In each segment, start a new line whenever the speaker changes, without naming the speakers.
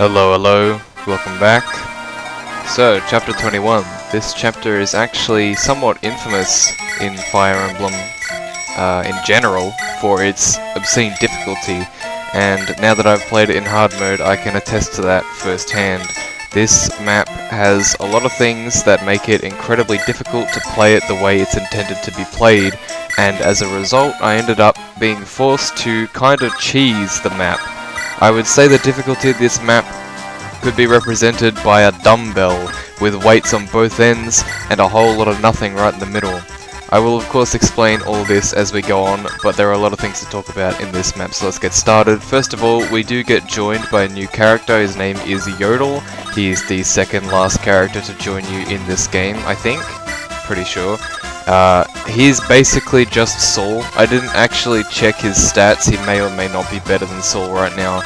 Hello, welcome back. So, chapter 21. This chapter is actually somewhat infamous in Fire Emblem in general for its obscene difficulty, and now that I've played it in hard mode, I can attest to that firsthand. This map has a lot of things that make it incredibly difficult to play it the way it's intended to be played, and as a result, I ended up being forced to kind of cheese the map. I would say the difficulty of this map could be represented by a dumbbell with weights on both ends and a whole lot of nothing right in the middle. I will of course explain all this as we go on, but there are a lot of things to talk about in this map, so let's get started. First of all, we do get joined by a new character. His name is Yodel. He is the second last character to join you in this game, I think. Pretty sure. He's basically just Saul. I didn't actually check his stats. He may or may not be better than Saul right now.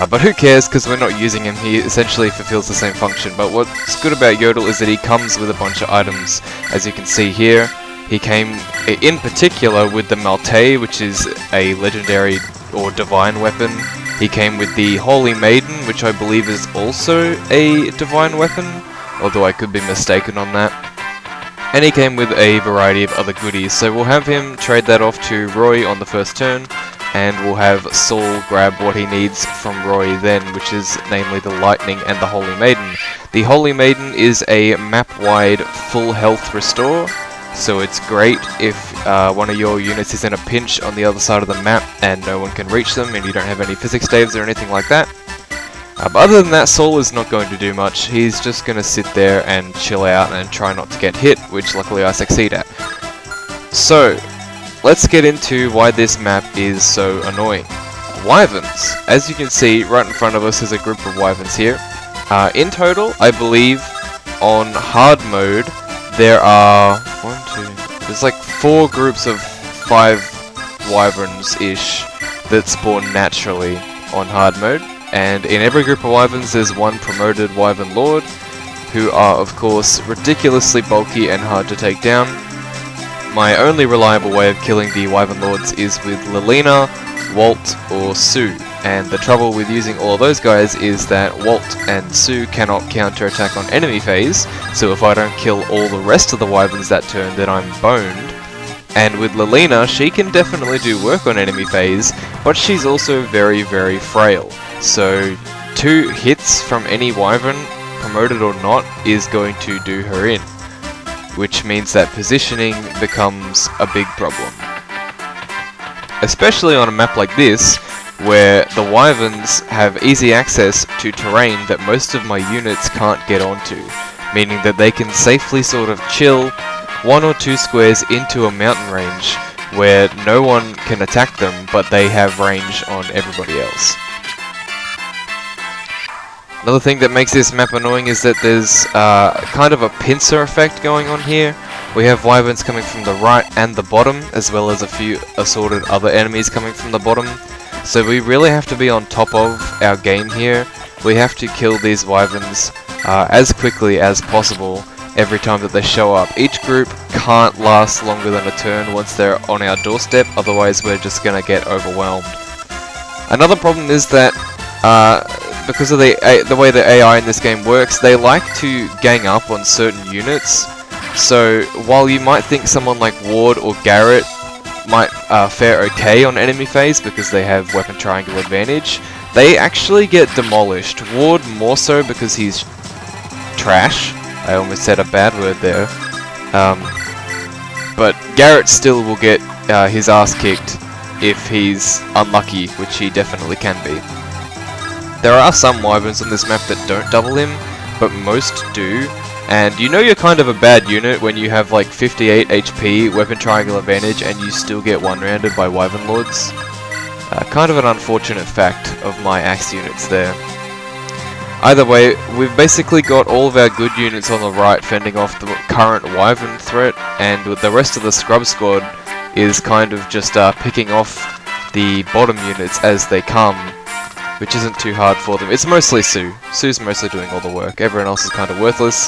But who cares, because we're not using him. He essentially fulfills the same function. But what's good about Yodel is that he comes with a bunch of items. As you can see here, he came in particular with the Milady, which is a legendary or divine weapon. He came with the Holy Maiden, which I believe is also a divine weapon, although I could be mistaken on that. And he came with a variety of other goodies, so we'll have him trade that off to Roy on the first turn, and we'll have Saul grab what he needs from Roy then, which is namely the Lightning and the Holy Maiden. The Holy Maiden is a map-wide full health restore, so it's great if one of your units is in a pinch on the other side of the map and no one can reach them and you don't have any physics staves or anything like that. But other than that, Saul is not going to do much. He's just going to sit there and chill out and try not to get hit, which luckily I succeed at. So, let's get into why this map is so annoying. Wyverns. As you can see, right in front of us is a group of wyverns here. In total, I believe, on hard mode, there are there's like 4 groups of 5 wyverns-ish that spawn naturally on hard mode. And in every group of wyverns there's one promoted wyvern lord, who are of course ridiculously bulky and hard to take down. My only reliable way of killing the wyvern lords is with Lilina, Wolt, or Sue, and the trouble with using all of those guys is that Wolt and Sue cannot counterattack on enemy phase, so if I don't kill all the rest of the wyverns that turn, then I'm boned. And with Lilina, she can definitely do work on enemy phase, but she's also very, very frail. So 2 hits from any wyvern, promoted or not, is going to do her in, which means that positioning becomes a big problem. Especially on a map like this, where the wyverns have easy access to terrain that most of my units can't get onto, meaning that they can safely sort of chill 1 or 2 squares into a mountain range where no one can attack them, but they have range on everybody else. Another thing that makes this map annoying is that there's kind of a pincer effect going on here. We have wyverns coming from the right and the bottom, as well as a few assorted other enemies coming from the bottom. So we really have to be on top of our game here. We have to kill these wyverns as quickly as possible every time that they show up. Each group can't last longer than a turn once they're on our doorstep, otherwise we're just gonna get overwhelmed. Another problem is that because of the way the AI in this game works, they like to gang up on certain units. So while you might think someone like Ward or Garret might fare okay on enemy phase because they have weapon triangle advantage, they actually get demolished. Ward more so because he's trash. I almost said a bad word there. But Garret still will get his ass kicked if he's unlucky, which he definitely can be. There are some wyverns on this map that don't double him, but most do, and you know you're kind of a bad unit when you have like 58 HP, weapon triangle advantage, and you still get one-rounded by wyvern lords. Kind of an unfortunate fact of my axe units there. Either way, we've basically got all of our good units on the right fending off the current wyvern threat, and with the rest of the scrub squad is kind of just picking off the bottom units as they come, which isn't too hard for them. It's mostly Sue. Sue's mostly doing all the work. Everyone else is kind of worthless.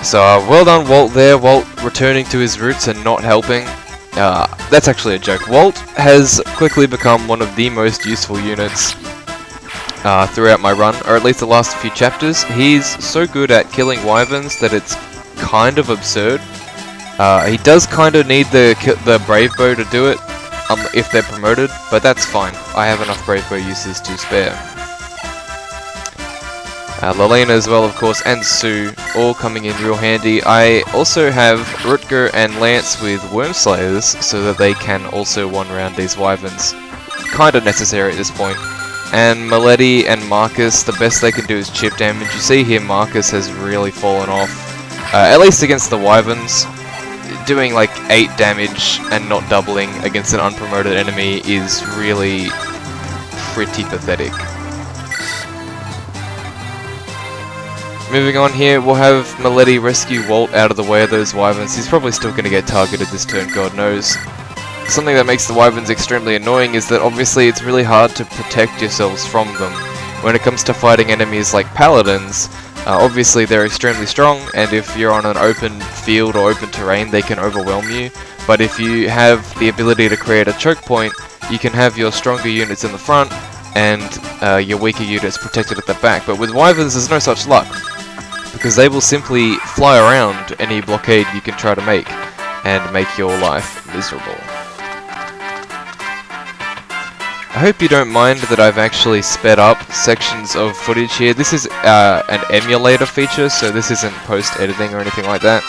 So, well done Wolt there. Wolt returning to his roots and not helping. That's actually a joke. Wolt has quickly become one of the most useful units throughout my run, or at least the last few chapters. He's so good at killing wyverns that it's kind of absurd. He does kind of need the brave bow to do it, if they're promoted, but that's fine. I have enough brave bow uses to spare. Lilina as well, of course, and Sue, all coming in real handy. I also have Rutger and Lance with Worm Slayers, so that they can also one-round these wyverns. Kind of necessary at this point. And Milady and Marcus, the best they can do is chip damage. You see here Marcus has really fallen off, at least against the wyverns. Doing like 8 damage and not doubling against an unpromoted enemy is really pretty pathetic. Moving on here, we'll have Milady rescue Wolt out of the way of those wyverns. He's probably still going to get targeted this turn, God knows. Something that makes the wyverns extremely annoying is that obviously it's really hard to protect yourselves from them. When it comes to fighting enemies like paladins, obviously they're extremely strong, and if you're on an open field or open terrain they can overwhelm you. But if you have the ability to create a choke point, you can have your stronger units in the front and your weaker units protected at the back. But with wyverns there's no such luck, because they will simply fly around any blockade you can try to make and make your life miserable. I hope you don't mind that I've actually sped up sections of footage here. This is an emulator feature, so this isn't post-editing or anything like that.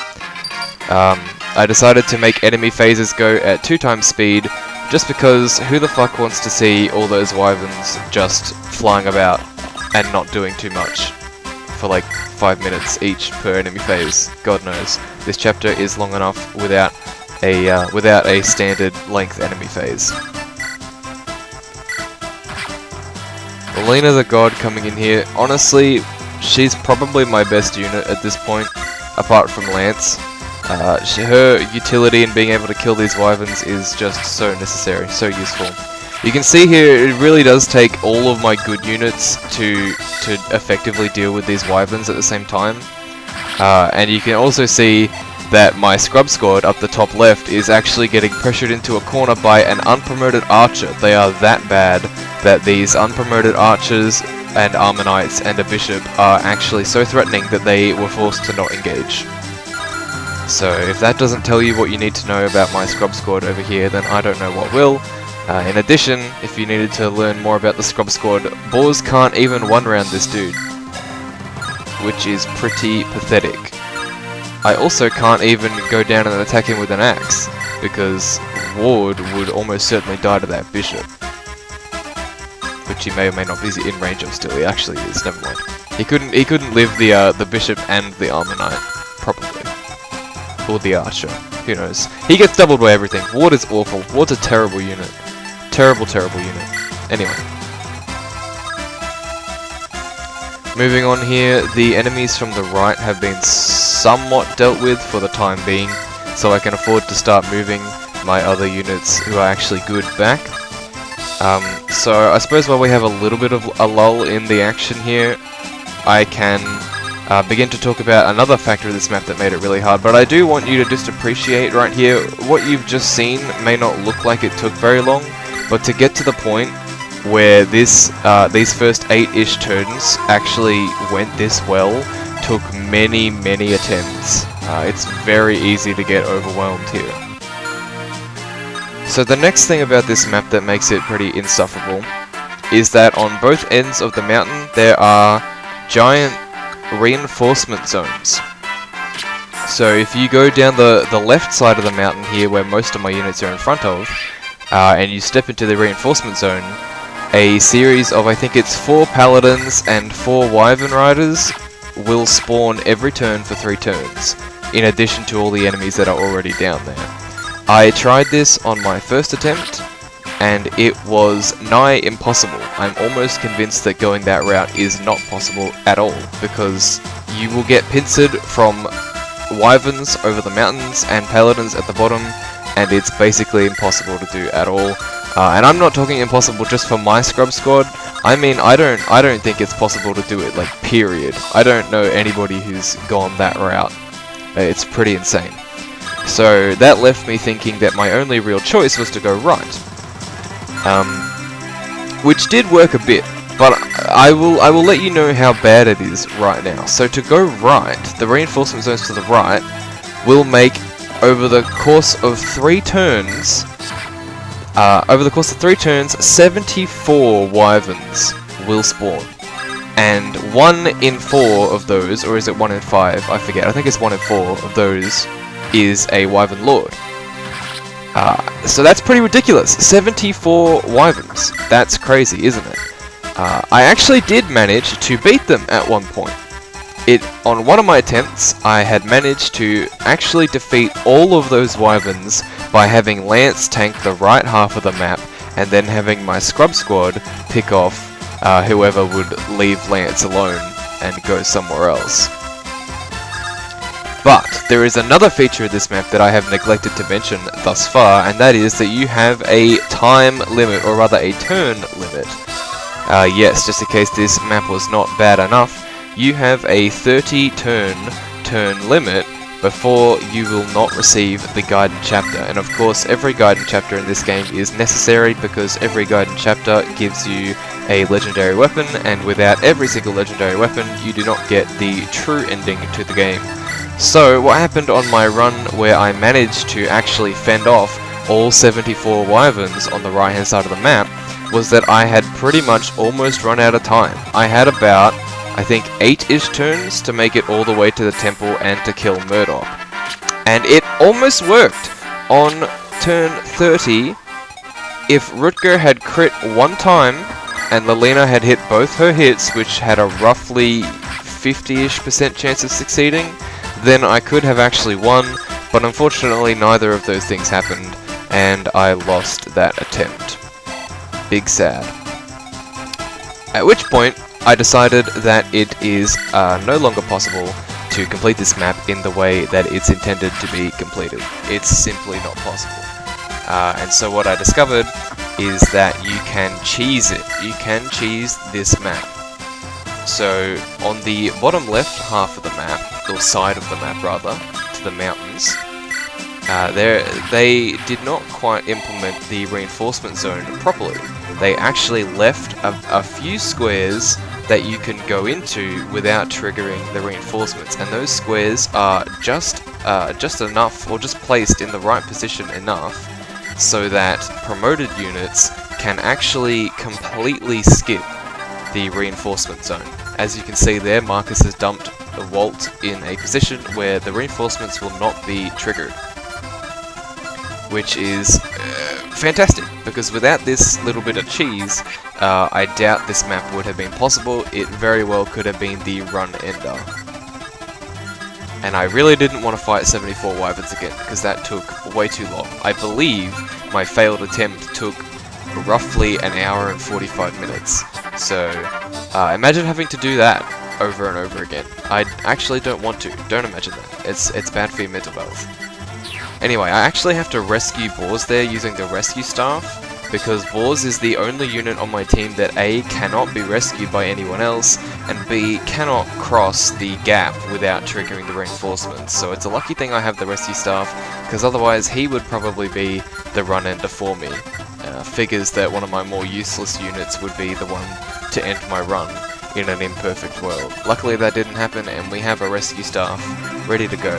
I decided to make enemy phases go at 2 times speed, just because who the fuck wants to see all those wyverns just flying about and not doing too much for like 5 minutes each per enemy phase? God knows. This chapter is long enough without a standard length enemy phase. Lilina the God coming in here. Honestly, she's probably my best unit at this point, apart from Lance. Her utility in being able to kill these wyverns is just so necessary, so useful. You can see here, it really does take all of my good units to effectively deal with these wyverns at the same time. And you can also see that my scrub squad up the top left is actually getting pressured into a corner by an unpromoted archer. They are that bad that these unpromoted archers and armor knights and a bishop are actually so threatening that they were forced to not engage. So if that doesn't tell you what you need to know about my scrub squad over here, then I don't know what will. In addition, if you needed to learn more about the scrub squad, boars can't even one-round this dude, which is pretty pathetic. I also can't even go down and attack him with an axe, because Ward would almost certainly die to that bishop. Which he may or may not be in range of still. He actually is, never mind. He couldn't live the bishop and the armor knight, probably. Or the archer, who knows. He gets doubled by everything. Ward is awful. Ward's a terrible unit. Terrible, terrible unit. Anyway. Moving on here, the enemies from the right have been somewhat dealt with for the time being, so I can afford to start moving my other units who are actually good back. So I suppose while we have a little bit of a lull in the action here, I can begin to talk about another factor of this map that made it really hard. But I do want you to just appreciate right here, what you've just seen may not look like it took very long, but to get to the point where these first 8-ish turns actually went this well took many, many attempts. It's very easy to get overwhelmed here. So the next thing about this map that makes it pretty insufferable is that on both ends of the mountain there are giant reinforcement zones. So if you go down the left side of the mountain here, where most of my units are in front of, and you step into the reinforcement zone, a series of, I think it's 4 paladins and 4 wyvern riders will spawn every turn for 3 turns, in addition to all the enemies that are already down there. I tried this on my first attempt, and it was nigh impossible. I'm almost convinced that going that route is not possible at all, because you will get pincered from wyverns over the mountains and paladins at the bottom, and it's basically impossible to do at all. And I'm not talking impossible just for my scrub squad. I mean, I don't think it's possible to do it, like, period. I don't know anybody who's gone that route. It's pretty insane. So that left me thinking that my only real choice was to go right. Which did work a bit. But I will let you know how bad it is right now. So to go right, the reinforcement zones to the right will make, over the course of 3 turns, 74 wyverns will spawn. And 1 in 4 of those, or is it 1 in 5? I forget. I think it's 1 in 4 of those is a wyvern lord. So that's pretty ridiculous. 74 wyverns. That's crazy, isn't it? I actually did manage to beat them at one point. On one of my attempts, I had managed to actually defeat all of those wyverns by having Lance tank the right half of the map, and then having my scrub squad pick off whoever would leave Lance alone and go somewhere else. But there is another feature of this map that I have neglected to mention thus far, and that is that you have a time limit, or rather a turn limit. Yes, just in case this map was not bad enough, you have a 30 turn limit before you will not receive the Guided Chapter. And of course, every Guided Chapter in this game is necessary, because every Guided Chapter gives you a legendary weapon, and without every single legendary weapon, you do not get the true ending to the game. So, what happened on my run where I managed to actually fend off all 74 wyverns on the right hand side of the map was that I had pretty much almost run out of time. I had about, I think, 8-ish turns to make it all the way to the temple and to kill Murdoch. And it almost worked. On turn 30, if Rutger had crit 1 time, and Lilina had hit both her hits, which had a roughly 50-ish% chance of succeeding, then I could have actually won, but unfortunately neither of those things happened, and I lost that attempt. Big sad. At which point, I decided that it is no longer possible to complete this map in the way that it's intended to be completed. It's simply not possible. And so what I discovered is that you can cheese it. You can cheese this map. So on the bottom left half of the map, or side of the map rather, to the mountains, they did not quite implement the reinforcement zone properly. They actually left a few squares that you can go into without triggering the reinforcements, and those squares are just enough, or just placed in the right position enough, so that promoted units can actually completely skip the reinforcement zone. As you can see there, Marcus has dumped the Wolt in a position where the reinforcements will not be triggered, which is fantastic, because without this little bit of cheese, I doubt this map would have been possible. It very well could have been the run ender. And I really didn't want to fight 74 wyverns again, because that took way too long. I believe my failed attempt took roughly an hour and 45 minutes. So, imagine having to do that over and over again. I actually don't want to. Don't imagine that. It's bad for your mental health. Anyway, I actually have to rescue Boars there using the rescue staff, because Boars is the only unit on my team that A, cannot be rescued by anyone else, and B, cannot cross the gap without triggering the reinforcements. So it's a lucky thing I have the rescue staff, because otherwise he would probably be the run ender for me. Figures that one of my more useless units would be the one to end my run in an imperfect world. Luckily that didn't happen, and we have a rescue staff ready to go.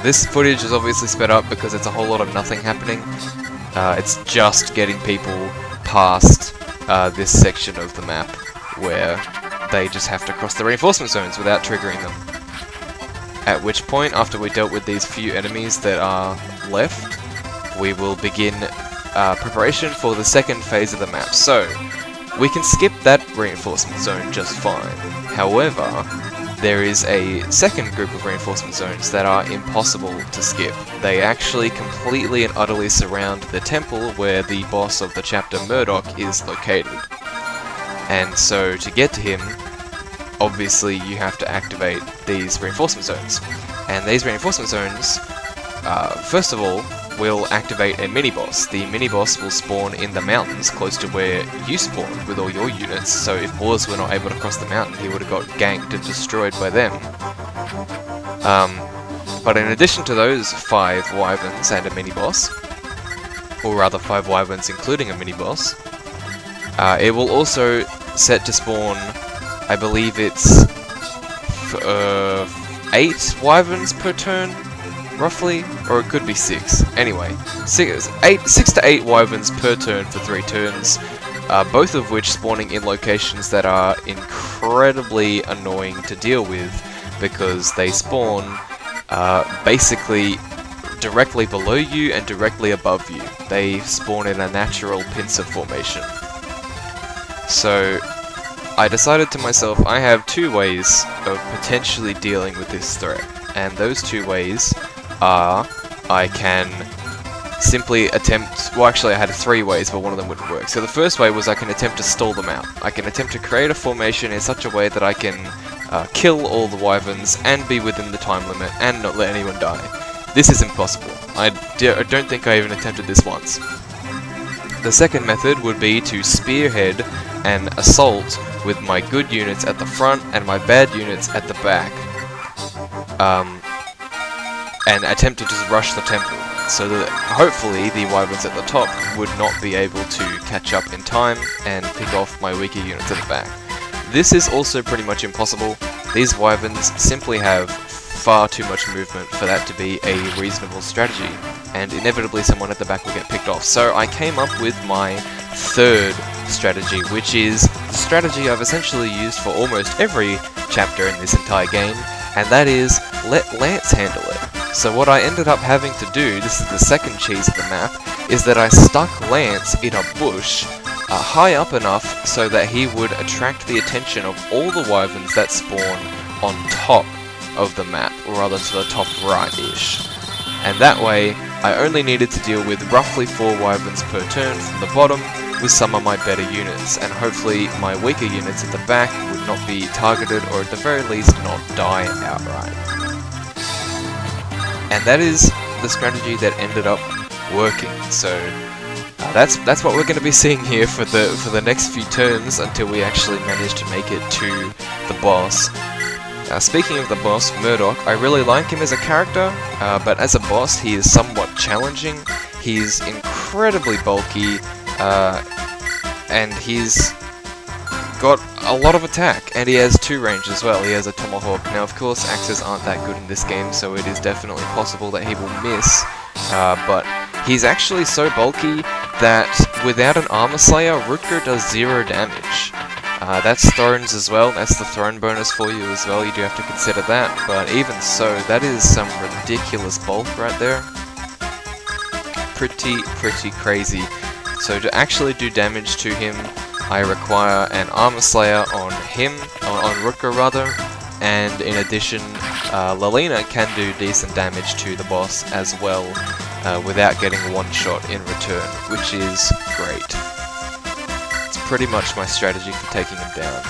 This footage is obviously sped up because it's a whole lot of nothing happening. It's just getting people past this section of the map where they just have to cross the reinforcement zones without triggering them. At which point, after we dealt with these few enemies that are left, we will begin preparation for the second phase of the map. So, we can skip that reinforcement zone just fine. However, there is a second group of reinforcement zones that are impossible to skip. They actually completely and utterly surround the temple where the boss of the chapter, Murdoch, is located. And so to get to him, obviously you have to activate these reinforcement zones. And these reinforcement zones, first of all, will activate a mini-boss. The mini-boss will spawn in the mountains close to where you spawned with all your units, so if Boars were not able to cross the mountain, he would have got ganked and destroyed by them. But in addition to those 5 wyverns and a mini-boss, or rather 5 wyverns including a mini-boss, It will also set to spawn, I believe it's 8 wyverns per turn, roughly, or it could be 6. Anyway, 6 to 8 wyverns per turn for 3 turns, both of which spawning in locations that are incredibly annoying to deal with, because they spawn basically directly below you and directly above you. They spawn in a natural pincer formation. So I decided to myself, I have 2 ways of potentially dealing with this threat, and those 2 ways are, I can simply attempt, well actually I had 3 ways, but one of them wouldn't work. So the first way was I can attempt to stall them out. I can attempt to create a formation in such a way that I can kill all the wyverns and be within the time limit and not let anyone die. This is impossible. I don't think I even attempted this once. The second method would be to spearhead an assault with my good units at the front and my bad units at the back, and attempt to just rush the temple, so that hopefully the wyverns at the top would not be able to catch up in time and pick off my weaker units at the back. This is also pretty much impossible. These wyverns simply have far too much movement for that to be a reasonable strategy, and inevitably someone at the back will get picked off. So I came up with my third strategy, which is the strategy I've essentially used for almost every chapter in this entire game, and that is let Lance handle it. So what I ended up having to do, this is the second cheese of the map, is that I stuck Lance in a bush high up enough so that he would attract the attention of all the wyverns that spawn on top of the map, or rather to the top right-ish. And that way, I only needed to deal with roughly 4 wyverns per turn from the bottom with some of my better units, and hopefully my weaker units at the back would not be targeted, or at the very least not die outright. And that is the strategy that ended up working. So that's what we're going to be seeing here for the next few turns until we actually manage to make it to the boss. Speaking of the boss, Murdoch, I really like him as a character, but as a boss he is somewhat challenging. He's incredibly bulky, and he's got a lot of attack, and he has 2 range as well. He has a tomahawk. Now of course axes aren't that good in this game, so it is definitely possible that he will miss, but he's actually so bulky that without an armor slayer, Rutger does 0 damage. That's thrones as well, that's the throne bonus for you as well, you do have to consider that, but even so, that is some ridiculous bulk right there. Pretty crazy. So to actually do damage to him, I require an armor slayer on him, on Rutger rather, and in addition, Lilina can do decent damage to the boss as well, without getting one shot in return, which is great. Pretty much my strategy for taking them down.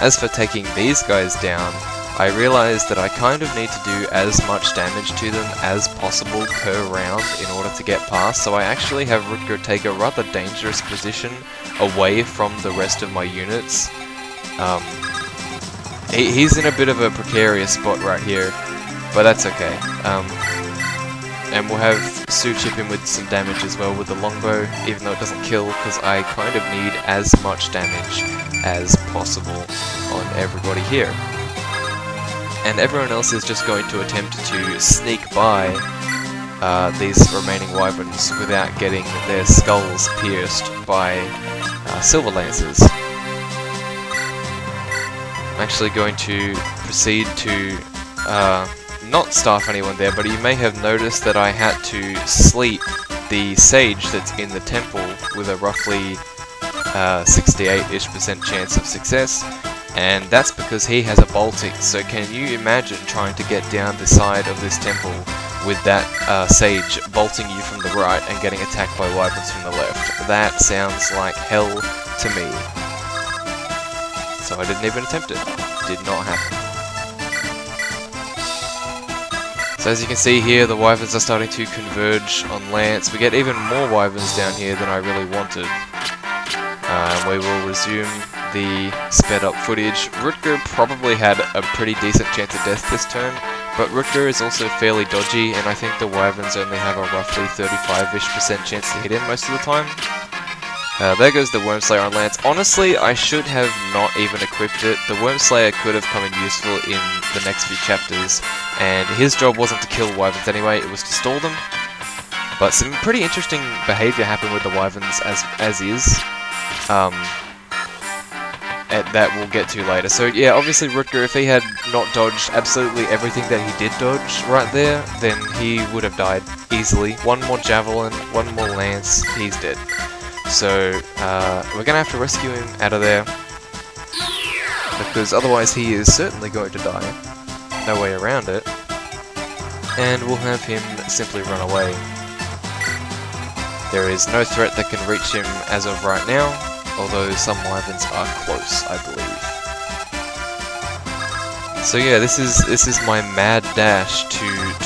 As for taking these guys down, I realized that I kind of need to do as much damage to them as possible per round in order to get past, so I actually have Rutger take a rather dangerous position away from the rest of my units. He's in a bit of a precarious spot right here, but that's okay. And we'll have Sue chip him with some damage as well with the longbow, even though it doesn't kill, because I kind of need as much damage as possible on everybody here. And everyone else is just going to attempt to sneak by these remaining wyverns without getting their skulls pierced by silver lances. I'm actually going to proceed to not staff anyone there, but you may have noticed that I had to sleep the sage that's in the temple with a roughly 68-ish% chance of success, and that's because he has a bolting. So can you imagine trying to get down the side of this temple with that sage bolting you from the right and getting attacked by wyverns from the left? That sounds like hell to me. So I didn't even attempt it. Did not happen. So as you can see here, the wyverns are starting to converge on Lance. We get even more wyverns down here than I really wanted. We will resume the sped up footage. Rutger probably had a pretty decent chance of death this turn, but Rutger is also fairly dodgy, and I think the wyverns only have a roughly 35-ish% chance to hit him most of the time. There goes the Wormslayer on Lance. Honestly, I should have not even equipped it. The Wormslayer could have come in useful in the next few chapters, and his job wasn't to kill wyverns anyway, it was to stall them. But some pretty interesting behaviour happened with the wyverns as is. That we'll get to later. So yeah, obviously Rutger, if he had not dodged absolutely everything that he did dodge right there, then he would have died easily. One more javelin, one more lance, he's dead. So we're gonna have to rescue him out of there, because otherwise he is certainly going to die. No way around it. And we'll have him simply run away. There is no threat that can reach him as of right now, although some wyverns are close, I believe. So yeah, this is my mad dash to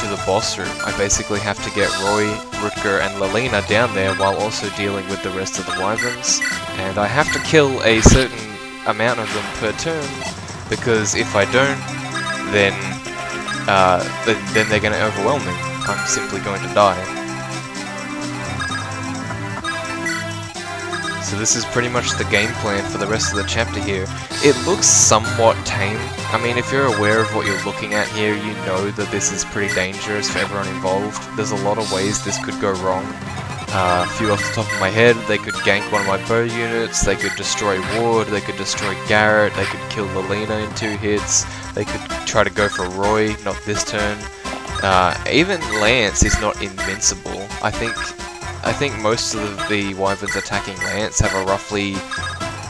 the boss room. I basically have to get Roy, Rutger, and Lilina down there while also dealing with the rest of the wyverns, and I have to kill a certain amount of them per turn, because if I don't, then they're going to overwhelm me. I'm simply going to die. So this is pretty much the game plan for the rest of the chapter here. It looks somewhat tame. I mean, if you're aware of what you're looking at here, you know that this is pretty dangerous for everyone involved. There's a lot of ways this could go wrong. A few off the top of my head, they could gank one of my bow units, they could destroy Ward, they could destroy Garret, they could kill Lilina in 2 hits, they could try to go for Roy, not this turn. Even Lance is not invincible. I think most of the wyverns attacking Lance have a roughly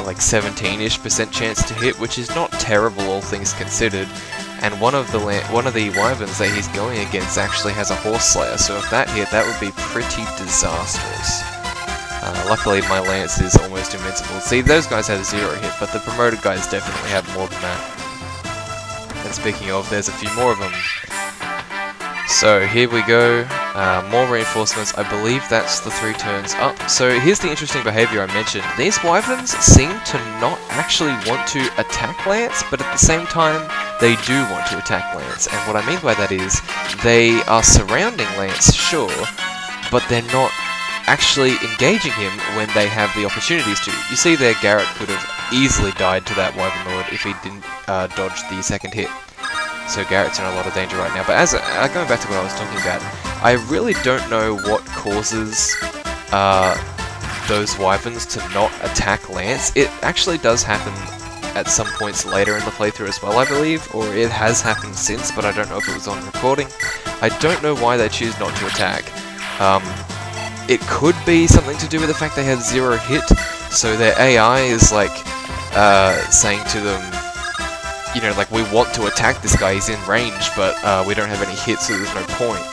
like 17-ish% chance to hit, which is not terrible all things considered. And one of the wyverns that he's going against actually has a horse slayer, so if that hit, that would be pretty disastrous. Luckily my Lance is almost invincible. See, those guys have 0 hit, but the promoted guys definitely have more than that. And speaking of, there's a few more of them. So here we go, more reinforcements. I believe that's the 3 turns up. So here's the interesting behaviour I mentioned. These wyverns seem to not actually want to attack Lance, but at the same time they do want to attack Lance. And what I mean by that is, they are surrounding Lance, sure, but they're not actually engaging him when they have the opportunities to. You see there, Garret could have easily died to that wyvern lord if he didn't dodge the second hit. So Garret's in a lot of danger right now. But as going back to what I was talking about, I really don't know what causes those wyverns to not attack Lance. It actually does happen at some points later in the playthrough as well, I believe, or it has happened since, but I don't know if it was on recording. I don't know why they choose not to attack. It could be something to do with the fact they have 0 hit, so their AI is like saying to them, you know, like, we want to attack this guy, he's in range, but we don't have any hits, so there's no point.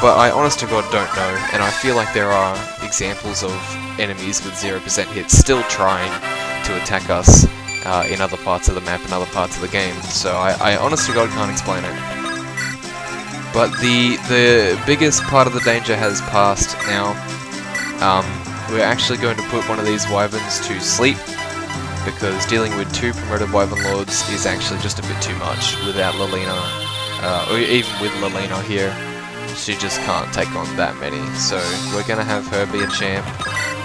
But I honest to God don't know, and I feel like there are examples of enemies with 0% hits still trying to attack us in other parts of the map and other parts of the game, so I honest to God can't explain it. But the biggest part of the danger has passed now. We're actually going to put one of these wyverns to sleep, because dealing with 2 promoted wyvern lords is actually just a bit too much without Lilina, or even with Lilina here. She just can't take on that many, so we're going to have her be a champ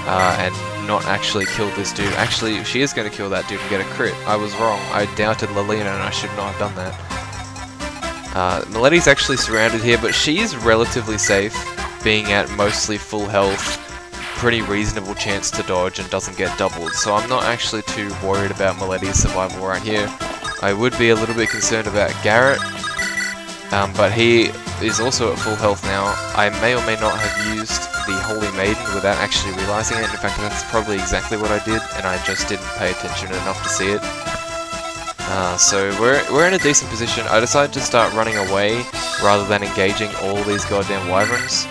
and not actually kill this dude. Actually, she is going to kill that dude and get a crit. I was wrong. I doubted Lilina and I should not have done that. Milady's actually surrounded here, but she is relatively safe, being at mostly full health. Pretty reasonable chance to dodge and doesn't get doubled, so I'm not actually too worried about Milady's survival right here. I would be a little bit concerned about Garret, but he is also at full health now. I may or may not have used the Holy Maiden without actually realising it. In fact, that's probably exactly what I did, and I just didn't pay attention enough to see it. So we're in a decent position. I decided to start running away rather than engaging all these goddamn wyverns.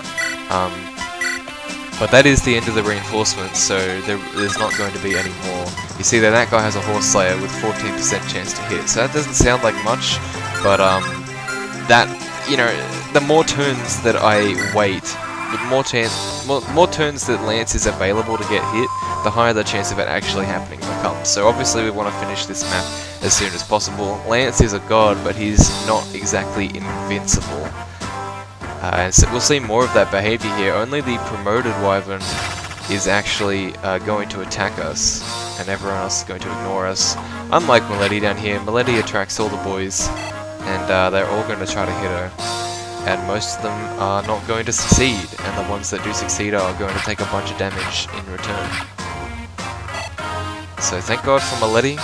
But that is the end of the reinforcements, so there's not going to be any more. You see that guy has a horse slayer with 14% chance to hit, so that doesn't sound like much, but that, you know, the more turns that I wait, the more turns that Lance is available to get hit, the higher the chance of it actually happening becomes. So obviously we want to finish this map as soon as possible. Lance is a god, but he's not exactly invincible. And so we'll see more of that behaviour here. Only the promoted wyvern is actually going to attack us, and everyone else is going to ignore us. Unlike Milady down here, Milady attracts all the boys, and they're all going to try to hit her. And most of them are not going to succeed, and the ones that do succeed are going to take a bunch of damage in return. So thank God for Milady.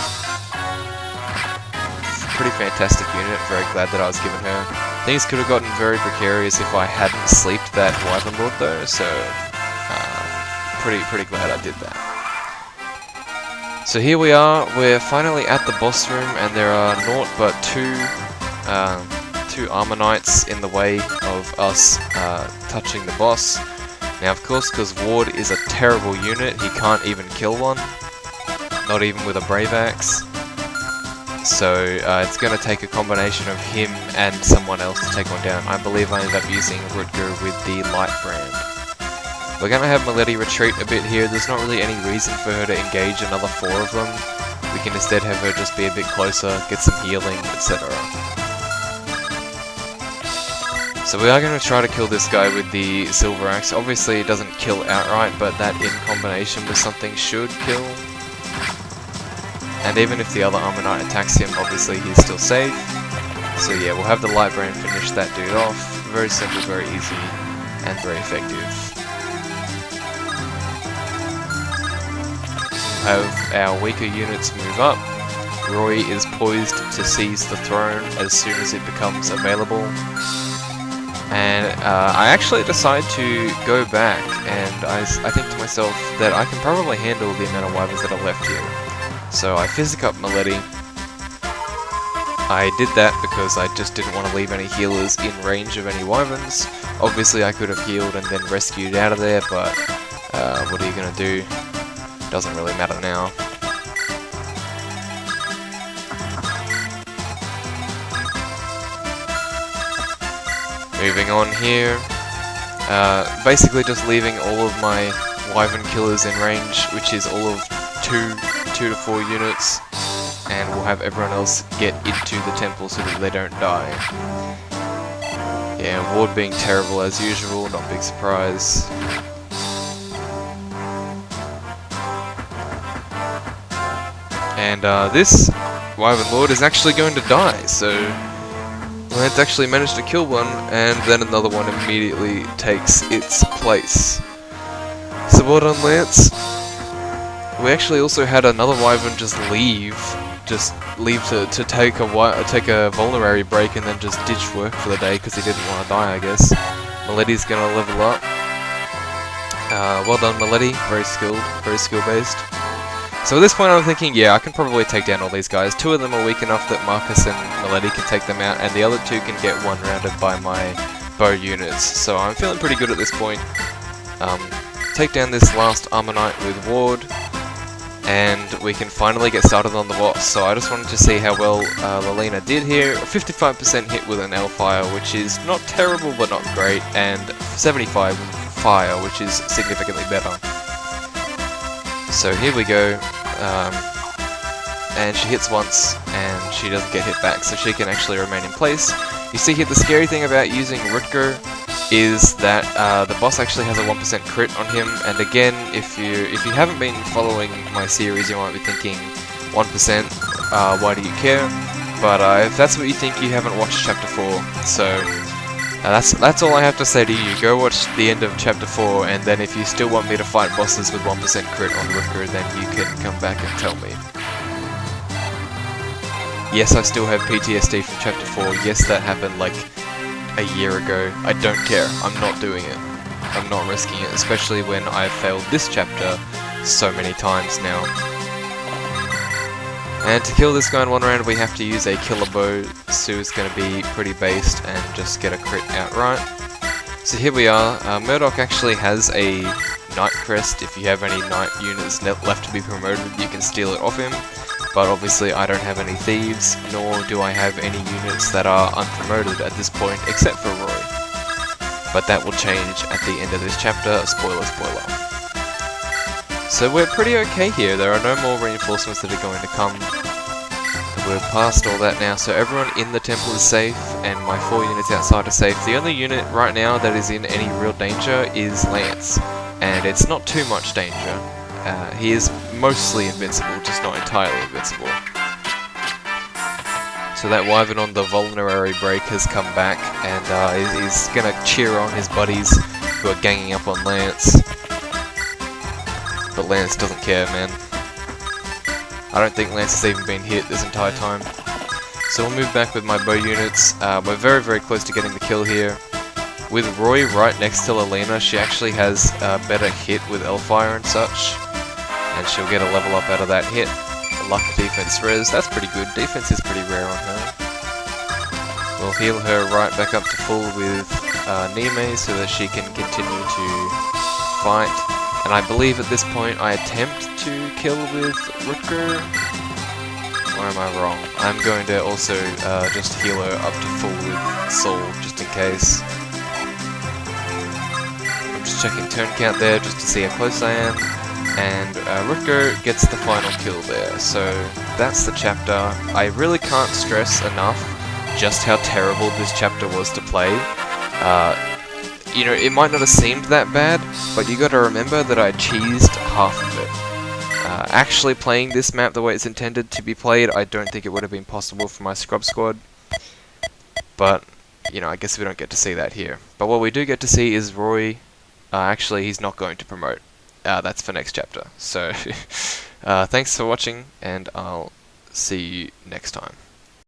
Pretty fantastic unit, very glad that I was given her. Things could have gotten very precarious if I hadn't sleeped that Wyvern Lord though, so pretty glad I did that. So here we are, we're finally at the boss room, and there are naught but two armor knights in the way of us touching the boss. Now of course, because Ward is a terrible unit, he can't even kill one, not even with a brave axe. So it's going to take a combination of him and someone else to take one down. I believe I ended up using Rutger with the light brand. We're going to have Milady retreat a bit here. There's not really any reason for her to engage another 4 of them. We can instead have her just be a bit closer, get some healing, etc. So we are going to try to kill this guy with the silver axe. Obviously it doesn't kill outright, but that in combination with something should kill. And even if the other armor knight attacks him, obviously he's still safe. So yeah, we'll have the light brand finish that dude off. Very simple, very easy, and very effective. We'll have our weaker units move up. Roy is poised to seize the throne as soon as it becomes available. And I actually decide to go back, and I think to myself that I can probably handle the amount of wyverns that are left here. So I physic up Milady. I did that because I just didn't want to leave any healers in range of any wyverns. Obviously I could have healed and then rescued out of there, but what are you going to do? Doesn't really matter now. Moving on here. Basically just leaving all of my wyvern killers in range, which is all of 2 to 4 units, and we'll have everyone else get into the temple so that they don't die. Yeah, Ward being terrible as usual, not big surprise. And this Wyvern Lord is actually going to die, so Lance actually managed to kill one, and then another one immediately takes its place. So well done, Lance. We actually also had another wyvern just leave to take a vulnerary break and then just ditch work for the day because he didn't want to die, I guess. Milady's gonna level up. Well done, Milady. Very skilled, very skill based. So at this point I'm thinking, yeah, I can probably take down all these guys. 2 of them are weak enough that Marcus and Milady can take them out, and the other 2 can get one-rounded by my bow units. So I'm feeling pretty good at this point. Take down this last armor knight with Ward, and we can finally get started on the boss. So I just wanted to see how well Lilina did here. 55% hit with an L-Fire, which is not terrible but not great, and 75 with Fire, which is significantly better. So here we go, and she hits once, and she doesn't get hit back, so she can actually remain in place. You see here, the scary thing about using Rutger is that the boss actually has a 1% crit on him, and again, if you haven't been following my series, you might be thinking, 1%, why do you care? But if that's what you think, you haven't watched Chapter 4, so that's all I have to say to you. Go watch the end of Chapter 4, and then if you still want me to fight bosses with 1% crit on Rutger, then you can come back and tell me. Yes, I still have PTSD from Chapter 4, yes, that happened like a year ago. I don't care, I'm not doing it. I'm not risking it, especially when I've failed this chapter so many times now. And to kill this guy in one round, we have to use a killer bow. Sue is going to be pretty based and just get a crit outright. So here we are. Murdoch actually has a Knight Crest. If you have any Knight units left to be promoted, you can steal it off him. But obviously I don't have any thieves, nor do I have any units that are unpromoted at this point, except for Roy. But that will change at the end of this chapter. Spoiler, spoiler. So we're pretty okay here. There are no more reinforcements that are going to come. We're past all that now, so everyone in the temple is safe, and my 4 units outside are safe. The only unit right now that is in any real danger is Lance. and it's not too much danger. He is mostly invincible, just not entirely invincible. So that wyvern on the vulnerary break has come back, and he's gonna cheer on his buddies who are ganging up on Lance. But Lance doesn't care, man. I don't think Lance has even been hit this entire time. So we'll move back with my bow units. We're very, very close to getting the kill here. With Roy right next to Lilina, she actually has a better hit with Elfire and such. And she'll get a level up out of that hit. Luck defense res, that's pretty good. Defense is pretty rare on her. We'll heal her right back up to full with Niime so that she can continue to fight. And I believe at this point I attempt to kill with Rutger. Or am I wrong? I'm going to also just heal her up to full with Saul, just in case. I'm just checking turn count there just to see how close I am. And Rutger gets the final kill there. So that's the chapter. I really can't stress enough just how terrible this chapter was to play. You know, it might not have seemed that bad, but you gotta remember that I cheesed half of it. Actually playing this map the way it's intended to be played, I don't think it would have been possible for my scrub squad. But, you know, I guess we don't get to see that here. But what we do get to see is Roy, actually he's not going to promote. That's for next chapter. So, thanks for watching, and I'll see you next time.